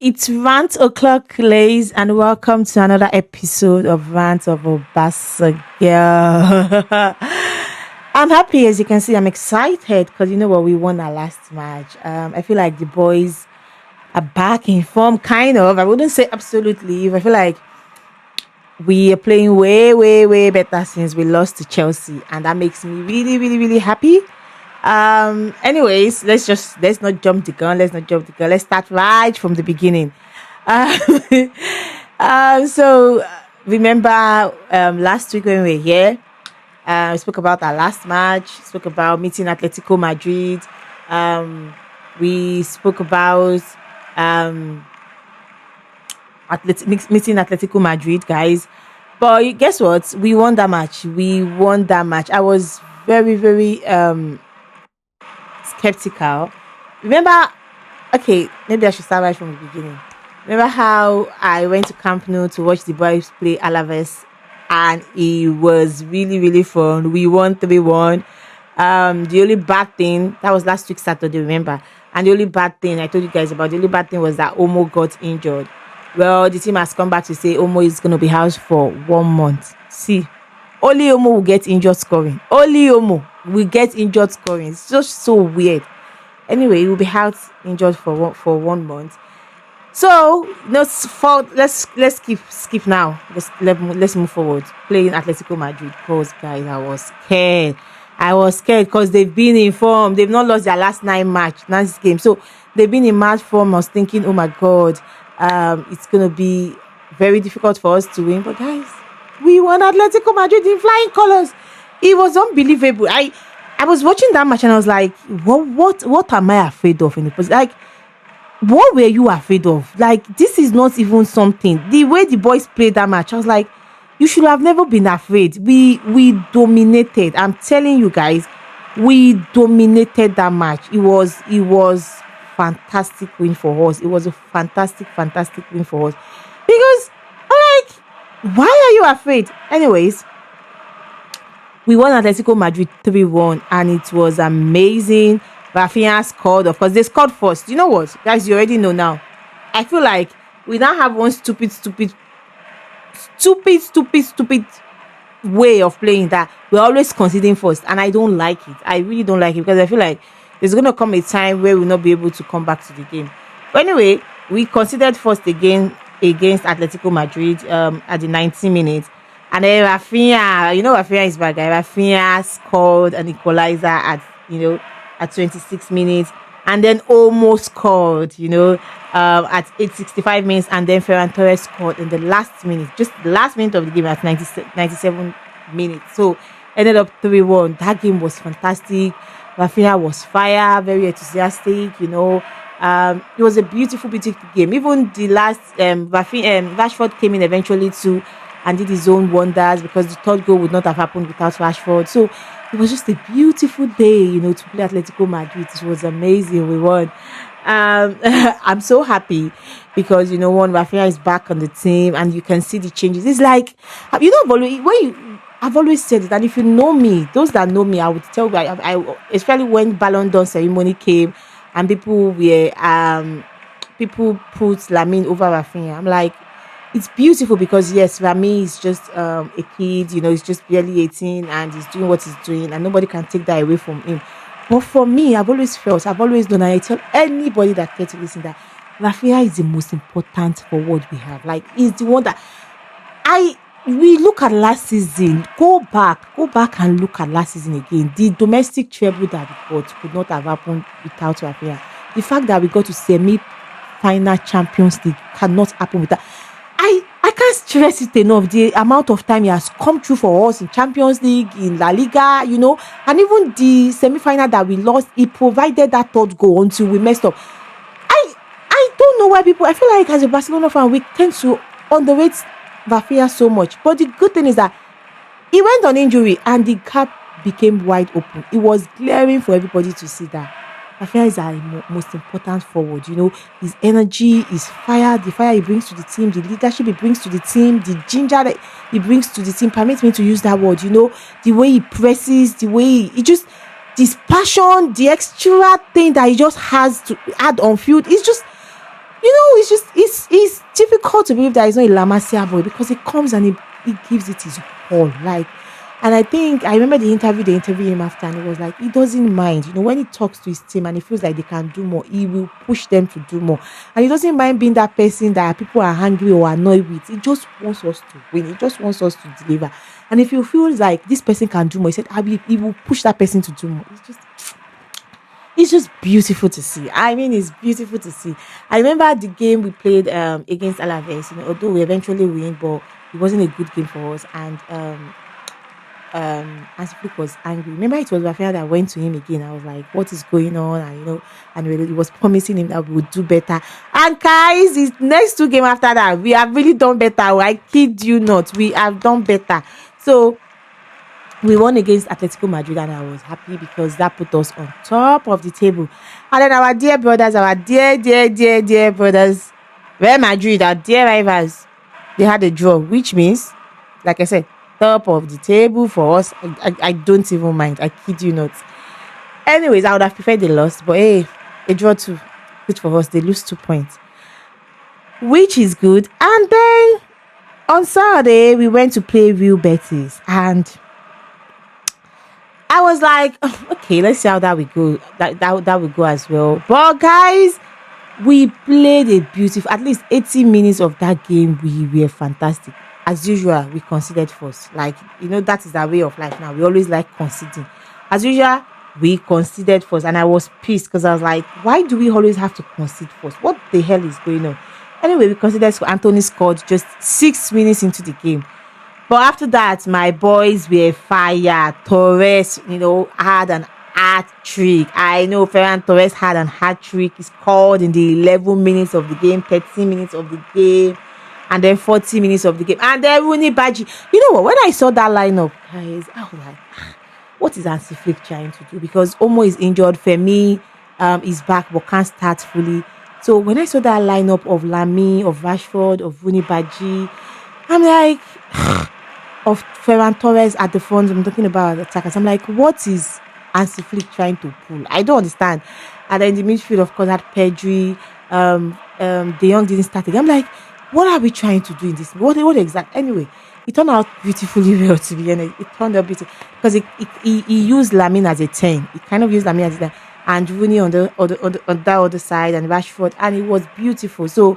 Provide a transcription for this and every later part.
It's Rant O'Clock, Lays, and welcome to another episode of Rant of a Barca Girl. I'm happy, as you can see. I'm excited because you know what? We won our last match. I feel like the boys are back in form, kind of. I wouldn't say absolutely. I feel like we are playing way, way, way better since we lost to Chelsea, and that makes me really, really, really happy. Anyways, let's not jump the gun. Let's start right from the beginning. Uh, so remember last week when we were here, we spoke about our last match, spoke about meeting Atletico Madrid. We spoke about meeting Atletico Madrid, guys. But guess what? We won that match. I was very, very skeptical. Remember, okay, maybe I should start right from the beginning. Remember how I went to Camp Nou to watch the boys play Alaves, and it was really, really fun. We won 3-1. The only bad thing, that was last week Saturday, remember? And the only bad thing I told you guys about, the only bad thing was that Omo got injured. Well, the team has come back to say Omo is going to be housed for 1 month. See, only Omo will get injured scoring. Only Omo will get injured scoring. It's just so weird. Anyway, he will be out injured for 1 month. So let's skip now. Let's move forward. Playing Atletico Madrid. Because guys, I was scared because they've been in form. They've not lost their last 9 games. So they've been in match form. I was thinking, oh my god, it's gonna be very difficult for us to win. But guys, we won Atletico Madrid in flying colors. It was unbelievable. I was watching that match and I was like, what am I afraid of in the post? Like, what were you afraid of? Like, this is not even something. The way the boys played that match, I was like, you should have never been afraid. We dominated. I'm telling you guys, we dominated that match. It was fantastic win for us. It was a fantastic win for us. Because I'm like, why are you afraid? Anyways, we won Atletico Madrid 3-1 and it was amazing. Rafinha scored. Of course, they scored first. You know what? Guys, you already know now. I feel like we now have one stupid way of playing that we're always conceding first. And I don't like it. I really don't like it because I feel like there's going to come a time where we'll not be able to come back to the game. But anyway, we conceded first again against Atletico Madrid at the 90 minutes. And then Rafinha, Rafinha is back, guy. Rafinha scored an equalizer at 26 minutes, and then almost scored, at 65 minutes, and then Ferran Torres scored in the last minute, just the last minute of the game at 97 minutes. So ended up 3-1. That game was fantastic. Rafinha was fire, very enthusiastic, it was a beautiful game. Even the last Rashford came in eventually too and did his own wonders because the third goal would not have happened without Rashford. So it was just a beautiful day, to play Atletico Madrid. It was amazing. We won. I'm so happy because, one, Rafinha is back on the team and you can see the changes. It's like, I've always said it, and if you know me, those that know me, I would tell you, I especially when Ballon d'Or ceremony came and people put Lamine over Rafinha. I'm like, it's beautiful because yes, Rami is just a kid, he's just barely 18 and he's doing what he's doing and nobody can take that away from him. But for me, I've always done, and I tell anybody that cares to listen that Rafinha is the most important forward we have. Like, he's the one that we look at last season. Go back and look at last season again. The domestic treble that we got could not have happened without Rafinha. The fact that we got to semi-final Champions League cannot happen without. I can't stress it enough, the amount of time he has come through for us in Champions League, in La Liga, and even the semi-final that we lost, he provided that third goal until we messed up. I don't know why I feel like as a Barcelona fan, we tend to underrate Rafinha so much. But the good thing is that he went on injury and the gap became wide open. It was glaring for everybody to see that Rafinha is our most important forward. His energy, his fire, the fire he brings to the team, the leadership he brings to the team, the ginger that he brings to the team. Permit me to use that word. The way he presses, the way he just, this passion, the extra thing that he just has to add on field. It's just, It's difficult to believe that he's not a La Masia boy because he comes and he gives it his all. Like, and I think I remember they interviewed him after, and he was like, he doesn't mind, when he talks to his team and he feels like they can do more, he will push them to do more. And he doesn't mind being that person that people are angry or annoyed with. He just wants us to win, he just wants us to deliver. And if you feel like this person can do more, he said, he will push that person to do more. It's just beautiful to see. I mean, it's beautiful to see. I remember the game we played against Alaves. Although we eventually win, but it wasn't a good game for us. And Asiflik was angry. Remember, it was Rafael that went to him again. I was like, "What is going on?" And he was promising him that we would do better. And guys, his next two games after that, we have really done better. I kid you not, we have done better. So we won against Atletico Madrid, and I was happy because that put us on top of the table. And then our dear brothers, our dear brothers, Real Madrid, our dear rivals, they had a draw, which means, like I said, top of the table for us. I don't even mind. I kid you not. Anyways, I would have preferred they lost, but hey, a draw too. Good for us. They lose 2 points, which is good. And then on Saturday, we went to play Real Betis, and I was like, "Oh, okay, let's see how that will go. That will go as well." But guys, we played a beautiful, at least 80 minutes of that game. We were fantastic. As usual, we conceded first. Like, that is our way of life now. We always like conceding. As usual, we conceded first. And I was pissed because I was like, why do we always have to concede first? What the hell is going on? Anyway, we conceded, so Anthony scored just 6 minutes into the game. But after that, my boys were fire. Torres, had an hat trick. I know Ferran Torres had an hat trick. He scored in the 11 minutes of the game, 13 minutes of the game, and then 40 minutes of the game. And then Rooney Badji. You know what? When I saw that lineup, guys, I was like, what is Hansi Flick trying to do? Because Omo is injured. Femi is back but can't start fully. So when I saw that lineup of Lamy, of Rashford, of Rooney Badji, I'm like, of Ferran Torres at the front, I'm talking about attackers. I'm like, what is Hansi Flick trying to pull? I don't understand. And then in the midfield, of course, had Pedri, De Jong didn't start again. I'm like, what are we trying to do in this? What exactly? Anyway, it turned out beautifully well, to be honest. It turned out beautiful because he used Lamine as a 10. He kind of used Lamine as a 10, and Rooney on that other side, and Rashford, and it was beautiful. So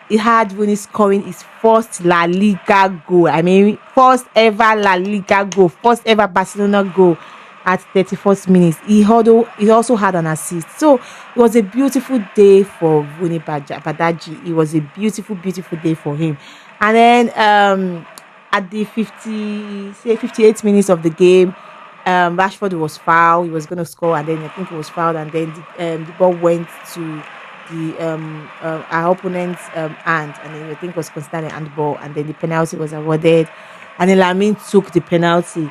he had Rooney scoring his first La Liga goal. I mean, first ever La Liga goal, first ever Barcelona goal at 31st minutes. He also had an assist. So it was a beautiful day for Rooney Badaji. It was a beautiful day for him. And then at the 58 minutes of the game, Rashford was fouled. He was going to score, and then I think he was fouled, and then the ball went to our opponent's hand, and then I think it was considered a handball, and then the penalty was awarded, and then Lamine took the penalty.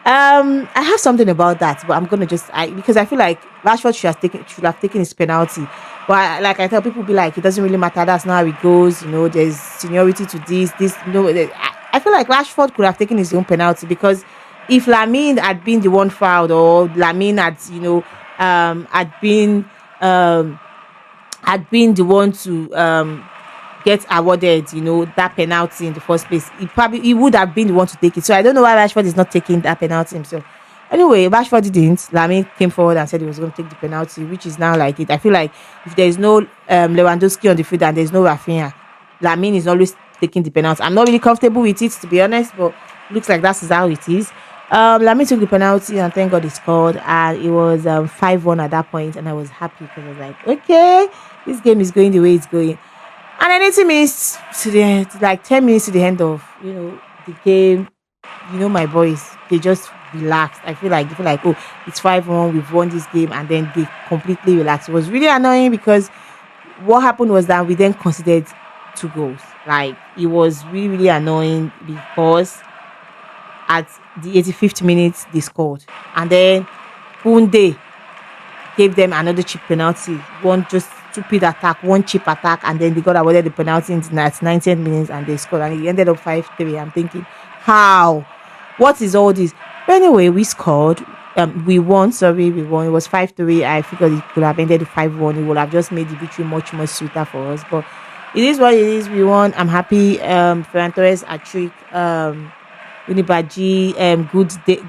I have something about that, but I'm gonna because I feel like Rashford should have taken his penalty. But like I tell people, be like, it doesn't really matter. That's not how it goes. There's seniority to this. I feel like Rashford could have taken his own penalty, because if Lamine had been the one fouled, or Lamine had had been the one to get awarded, that penalty in the first place, he would have been the one to take it. So I don't know why Rashford is not taking that penalty himself. Anyway, Rashford didn't. Lamine came forward and said he was going to take the penalty, which is now like it. I feel like if there is no Lewandowski on the field and there is no Rafinha, Lamine is always taking the penalty. I'm not really comfortable with it, to be honest, but looks like that's how it is. Lamine took the penalty, and thank God he scored, and it was 5-1 at that point, and I was happy because I was like, okay, this game is going the way it's going. And then 80 minutes to the end, like 10 minutes to the end of the game, my boys, they just relaxed. I feel like oh, it's 5-1, we've won this game, and then they completely relaxed. It was really annoying because what happened was that we then considered 2 goals. Like, it was really, really annoying because at the 85th minute they scored, and then Koundé gave them another cheap penalty, one just stupid attack, one cheap attack, and then they got awarded the penalty in the 90th minutes, and they scored, and it ended up 5-3. I'm thinking, how? What is all this? But anyway, we scored. we won. Sorry, we won. It was 5-3. I figured it could have ended 5-1. It would have just made the victory much more sweeter for us. But it is what it is. We won. I'm happy. Ferran Torres, a trick. Unibaji,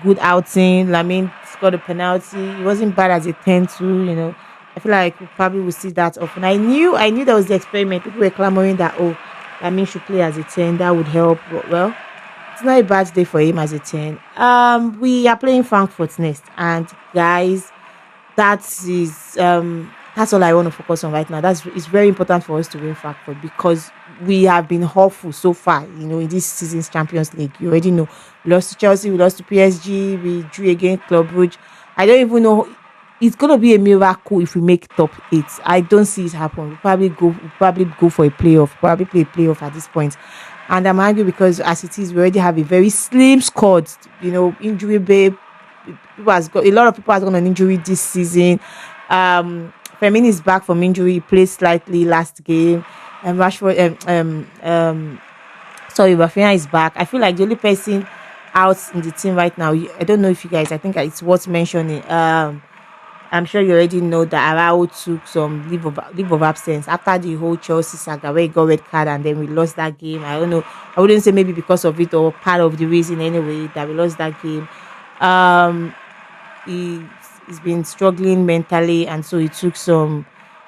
good outing. Lamin scored a penalty. It wasn't bad as a 10-2. I feel like we probably will see that often. I knew that was the experiment. People were clamoring that Lamin should play as a 10. That would help. But well, it's not a bad day for him as a 10. We are playing Frankfurt next, and guys, that is that's all I want to focus on right now. It's very important for us to win Frankfurt because we have been awful so far, in this season's Champions League. You already know. We lost to Chelsea, we lost to PSG, we drew against Club Brugge. I don't even know. It's gonna be a miracle if we make top 8. I don't see it happen. We'll probably go for a playoff, probably play a playoff at this point. And I'm angry because as it is, we already have a very slim squad. Injury babe. A lot of people has gone on injury this season. Femin is back from injury. He played slightly last game. And Rashford, sorry, Rafinha is back. I feel like the only person out in the team right now. I don't know if you guys. I think it's worth mentioning. I'm sure you already know that Arao took some leave of absence after the whole Chelsea saga where he got red card and then we lost that game. I don't know. I wouldn't say maybe because of it or part of the reason anyway that we lost that game. He's been struggling mentally and so he took some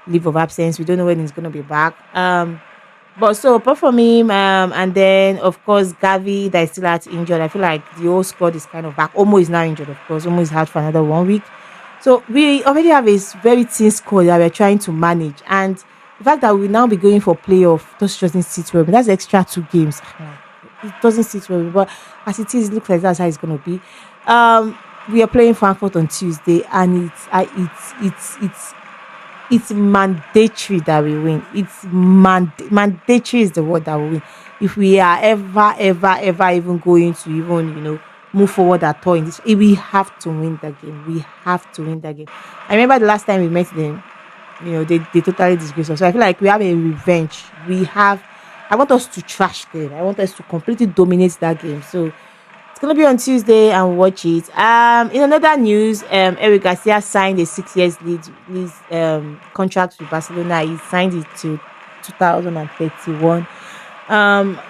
leave of absence. We don't know when he's gonna be back. But so apart from him, and then of course Gavi that is still out injured. I feel like the whole squad is kind of back. Omo is now injured, of course. Omo is out for another 1 week. So we already have a very thin squad that we're trying to manage. And the fact that we now be going for playoff just doesn't sit well. That's extra 2 games. It doesn't sit well. But as it is, it looks like that's how it's gonna be. We are playing Frankfurt on Tuesday, and it's mandatory that we win. It's mandatory is the word that we win. If we are ever even going to even move forward at all in this, we have to win the game. We have to win the game. I remember the last time we met them, they totally disgraced us. So I feel like we have a revenge. I want us to trash them. I want us to completely dominate that game. So it's gonna be on Tuesday and watch it. In another news, Eric Garcia signed a 6 years lease contract with Barcelona. He signed it to 2031.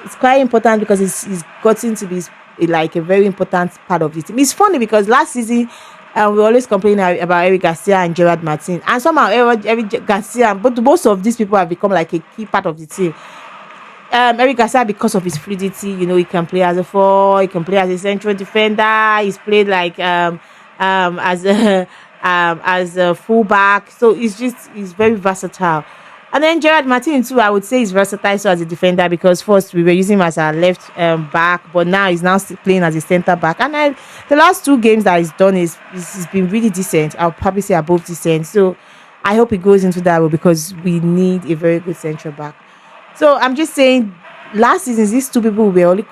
It's quite important because he's gotten to be like a very important part of the team. It's funny because last season we always complain about Eric Garcia and Gerard Martin, and somehow Eric Garcia, but most of these people have become like a key part of the team. Eric Garcia, because of his fluidity, he can play as a 4, he can play as a central defender. He's played like as a fullback, so he's very versatile. And then Gerard Martin too, I would say he's versatile so as a defender because first we were using him as our left back, but now he's now still playing as a centre back. And the last 2 games that he's done he's been really decent. I'll probably say above decent. So I hope he goes into that role because we need a very good central back. So I'm just saying, last season, these 2 people we were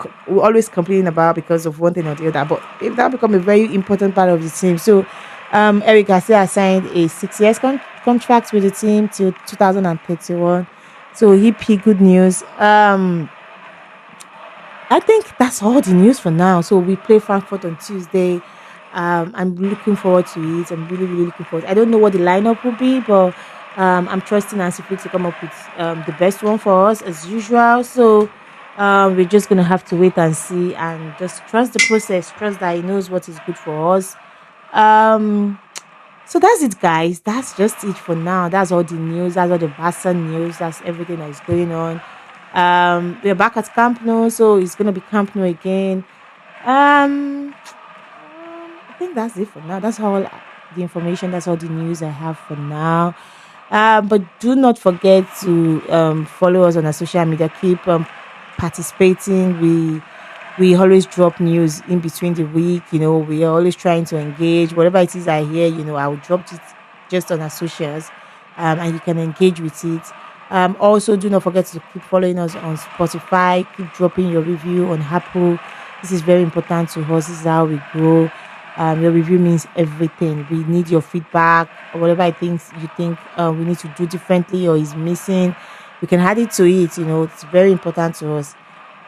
always complaining about because of one thing or the other. But if that become a very important part of the team. So Eric Garcia signed a 6 years contract with the team till 2031. So good news. I think that's all the news for now. So we play Frankfurt on Tuesday. I'm looking forward to it. I'm really, really looking forward. I don't know what the lineup will be, but I'm trusting Nancy Flick to come up with the best one for us as usual. So we're just gonna have to wait and see, and just trust the process. Trust that he knows what is good for us. So that's it, guys. That's just it for now. That's all the news. That's all the Barca news. That's everything that is going on. We're back at Camp Nou, so it's gonna be Camp Nou again. I think that's it for now. That's all the information. That's all the news I have for now. But do not forget to follow us on our social media. Keep participating. We always drop news in between the week. We are always trying to engage. Whatever it is I hear, I will drop it just on our socials, and you can engage with it. Also, do not forget to keep following us on Spotify. Keep dropping your review on Apple. This is very important to us. This is how we grow. Your review means everything. We need your feedback, or whatever you think we need to do differently or is missing. We can add it to it. It's very important to us.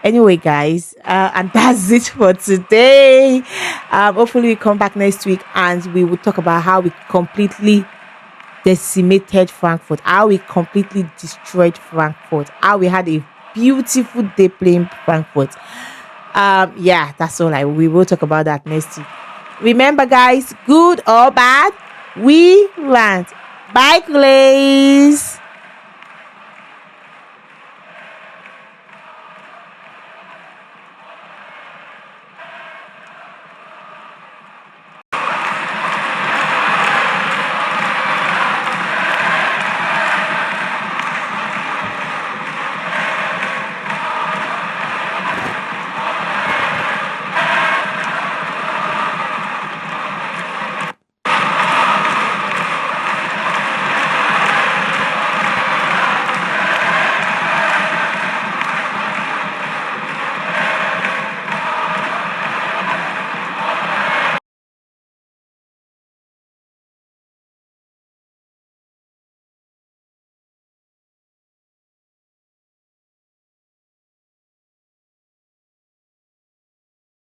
Anyway, guys, and that's it for today. Hopefully, we come back next week and we will talk about how we completely decimated Frankfurt, how we completely destroyed Frankfurt, how we had a beautiful day playing Frankfurt. Yeah, that's all. We will talk about that next week. Remember, guys, good or bad, we rant. Bye, Glaze.